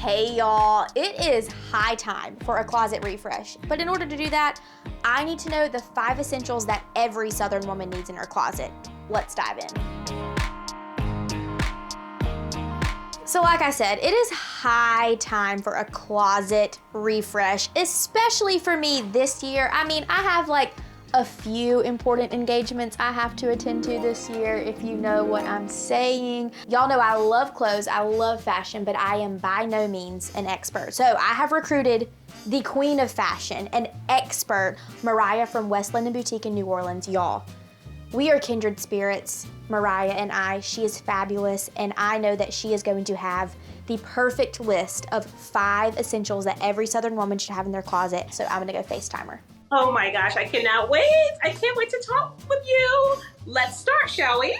Hey y'all, it is high time for a closet refresh. But in order to do that, I need to know the 5 essentials that every Southern woman needs in her closet. Let's dive in. So like I said, it is high time for a closet refresh, especially for me this year. I mean, I have like a few important engagements I have to attend to this year, if you know what I'm saying. Y'all know I love clothes, I love fashion, but I am by no means an expert. So I have recruited the queen of fashion, an expert, Mariah from West London Boutique in New Orleans. Y'all, we are kindred spirits, Mariah and I. She is fabulous, and I know that she is going to have the perfect list of 5 essentials that every Southern woman should have in their closet. So I'm gonna go FaceTime her. Oh my gosh, I cannot wait. I can't wait to talk with you. Let's start, shall we?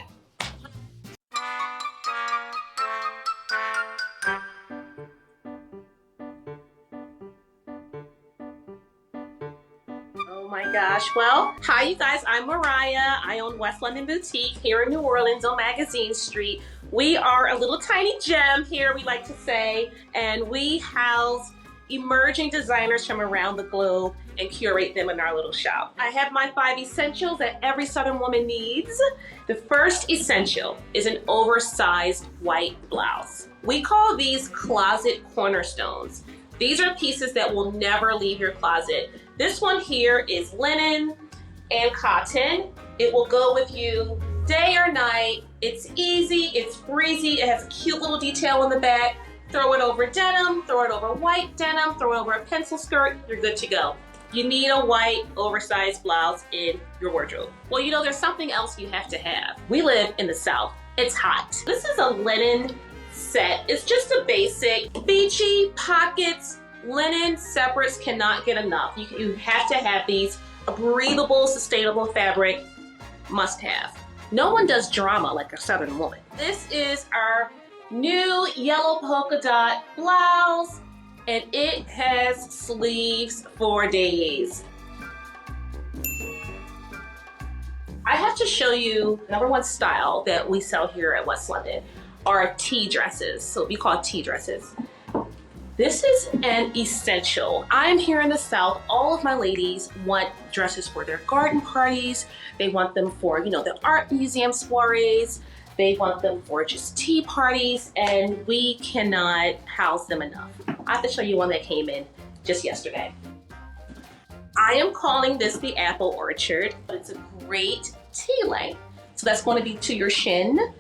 Oh my gosh. Well, hi you guys, I'm Mariah. I own West London Boutique here in New Orleans on Magazine Street. We are a little tiny gem here, we like to say, and we house emerging designers from around the globe and curate them in our little shop. I have my 5 essentials that every Southern woman needs. The first essential is an oversized white blouse. We call these closet cornerstones. These are pieces that will never leave your closet. This one here is linen and cotton. It will go with you day or night. It's easy, it's breezy, it has a cute little detail in the back. Throw it over denim, throw it over white denim, throw it over a pencil skirt, you're good to go. You need a white oversized blouse in your wardrobe. Well, you know, there's something else you have to have. We live in the South, it's hot. This is a linen set. It's just a basic, beachy, pockets, linen separates cannot get enough. You have to have these. A breathable, sustainable fabric, must have. No one does drama like a Southern woman. This is our new yellow polka dot blouse, and it has sleeves for days. I have to show you #1 style that we sell here at West London are tea dresses. So we call tea dresses. This is an essential. I'm here in the South. All of my ladies want dresses for their garden parties. They want them for, you know, the art museum soirees. They want them for just tea parties, and we cannot house them enough. I have to show you one that came in just yesterday. I am calling this the Apple Orchard, but it's a great tea length. So that's going to be to your shin.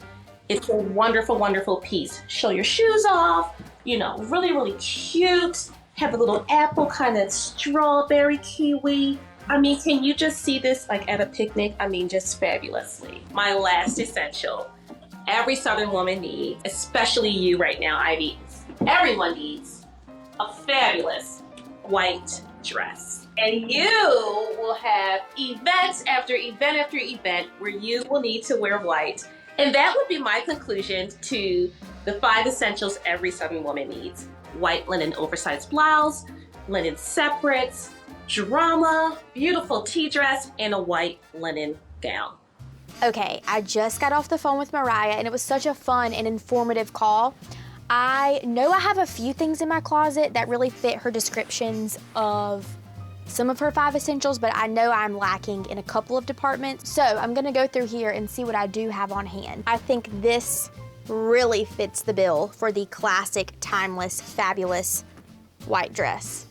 It's a wonderful, wonderful piece. Show your shoes off, you know, really, really cute. Have a little apple, kind of strawberry kiwi. I mean, can you just see this like at a picnic? I mean, just fabulously. My last essential. Every Southern woman needs, especially you right now, Ivy, everyone needs a fabulous white dress. And you will have events after event after event where you will need to wear white. And that would be my conclusion to the 5 essentials every Southern woman needs. White linen oversized blouse, linen separates, drama, beautiful tea dress, and a white linen gown. Okay, I just got off the phone with Mariah, and it was such a fun and informative call. I know I have a few things in my closet that really fit her descriptions of some of her 5 essentials, but I know I'm lacking in a couple of departments. So I'm gonna go through here and see what I do have on hand. I think this really fits the bill for the classic, timeless, fabulous white dress,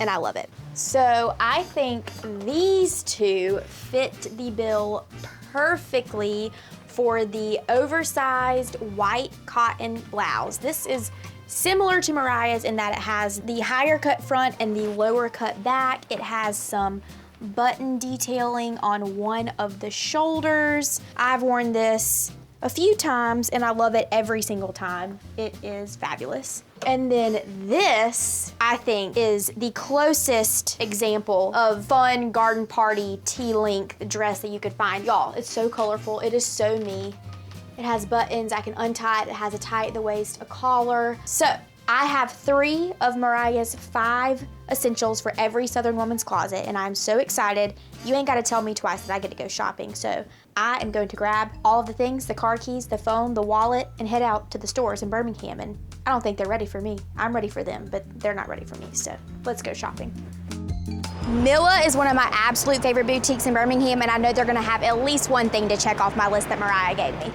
and I love it. So I think these 2 fit the bill perfectly for the oversized white cotton blouse. This is similar to Mariah's in that it has the higher cut front and the lower cut back. It has some button detailing on one of the shoulders. I've worn this a few times and I love it every single time. It is fabulous. And then this, I think, is the closest example of fun garden party tea length dress that you could find. Y'all, it's so colorful. It is so me. It has buttons, I can untie it. It has a tie at the waist, a collar. So I have 3 of Mariah's 5 essentials for every Southern woman's closet, and I'm so excited. You ain't gotta tell me twice that I get to go shopping. So I am going to grab all of the things, the car keys, the phone, the wallet, and head out to the stores in Birmingham and I don't think they're ready for me. I'm ready for them, but they're not ready for me, so let's go shopping. Milla is one of my absolute favorite boutiques in Birmingham, and I know they're gonna have at least one thing to check off my list that Mariah gave me.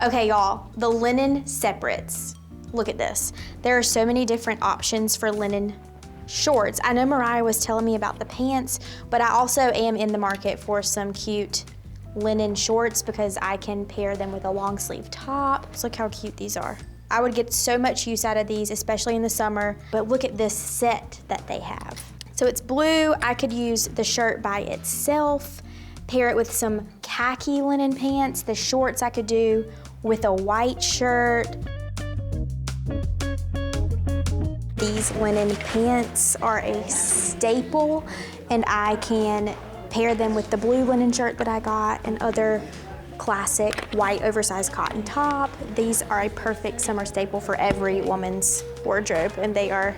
Okay, y'all, the linen separates. Look at this. There are so many different options for linen shorts. I know Mariah was telling me about the pants, but I also am in the market for some cute linen shorts because I can pair them with a long sleeve top. So look how cute these are. I would get so much use out of these, especially in the summer, but look at this set that they have. So it's blue. I could use the shirt by itself, pair it with some khaki linen pants. The shorts I could do with a white shirt. These linen pants are a staple, and I can pair them with the blue linen shirt that I got and other classic white oversized cotton top. These are a perfect summer staple for every woman's wardrobe, and they are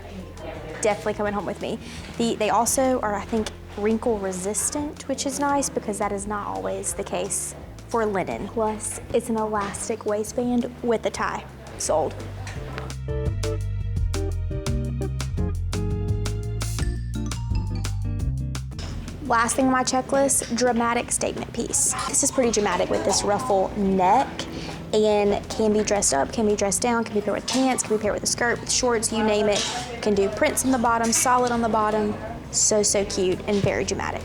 definitely coming home with me. They also are, I think, wrinkle resistant, which is nice because that is not always the case for linen. Plus, it's an elastic waistband with a tie. Sold. Last thing on my checklist, dramatic statement piece. This is pretty dramatic with this ruffle neck and can be dressed up, can be dressed down, can be paired with pants, can be paired with a skirt, with shorts, you name it. Can do prints on the bottom, solid on the bottom. So cute and very dramatic.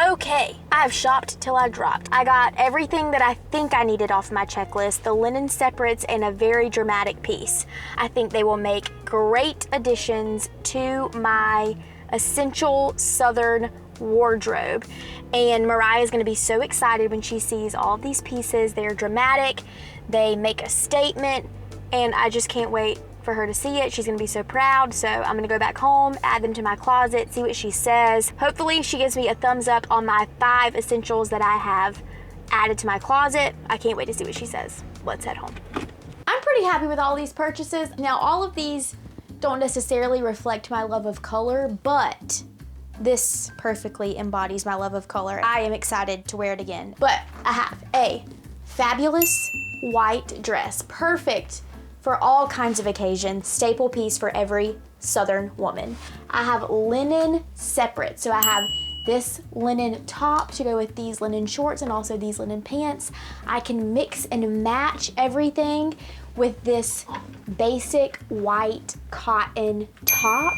Okay, I've shopped till I dropped. I got everything that I think I needed off my checklist, the linen separates and a very dramatic piece. I think they will make great additions to my essential Southern wardrobe. And Mariah is gonna be so excited when she sees all of these pieces. They're dramatic, they make a statement, and I just can't wait for her to see it. She's gonna be so proud. So I'm gonna go back home, add them to my closet, see what she says. Hopefully she gives me a thumbs up on my 5 essentials that I have added to my closet. I can't wait to see what she says. Let's head home. I'm pretty happy with all these purchases. Now, all of these don't necessarily reflect my love of color, but this perfectly embodies my love of color. I am excited to wear it again. But I have a fabulous white dress, perfect for all kinds of occasions, staple piece for every Southern woman. I have linen separate, so I have this linen top to go with these linen shorts and also these linen pants. I can mix and match everything with this basic white cotton top.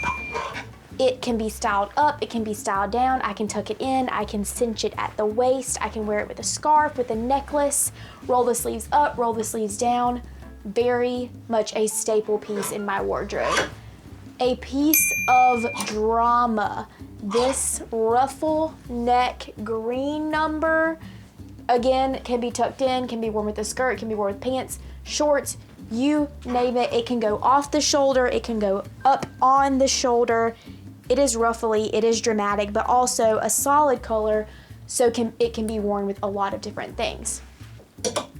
It can be styled up, it can be styled down, I can tuck it in, I can cinch it at the waist, I can wear it with a scarf, with a necklace, roll the sleeves up, roll the sleeves down. Very much a staple piece in my wardrobe. A piece of drama. This ruffle neck green number, again, can be tucked in, can be worn with a skirt, can be worn with pants, shorts, you name it. It can go off the shoulder, it can go up on the shoulder. It is ruffly, it is dramatic, but also a solid color, so it can be worn with a lot of different things.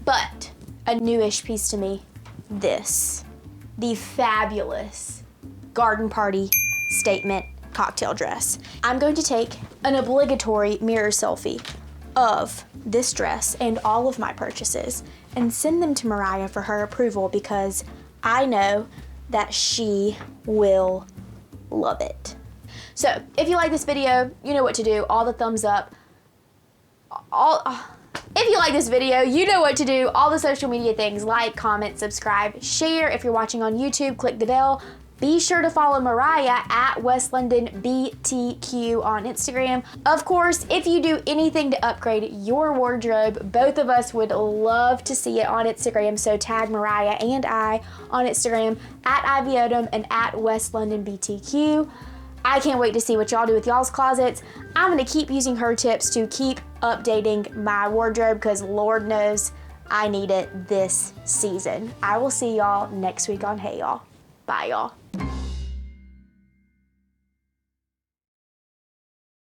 But a newish piece to me, the fabulous garden party statement cocktail dress. I'm going to take an obligatory mirror selfie of this dress and all of my purchases and send them to Mariah for her approval because I know that she will love it. So if you like this video, you know what to do. All the thumbs up. If you like this video, you know what to do. All the social media things, like, comment, subscribe, share. If you're watching on YouTube, click the bell. Be sure to follow Mariah at West London BTQ on Instagram. Of course, if you do anything to upgrade your wardrobe, both of us would love to see it on Instagram. So tag Mariah and I on Instagram at Ivy Odom and at West London BTQ. I can't wait to see what y'all do with y'all's closets. I'm gonna keep using her tips to keep updating my wardrobe because Lord knows I need it this season. I will see y'all next week on Hey Y'all. Bye y'all.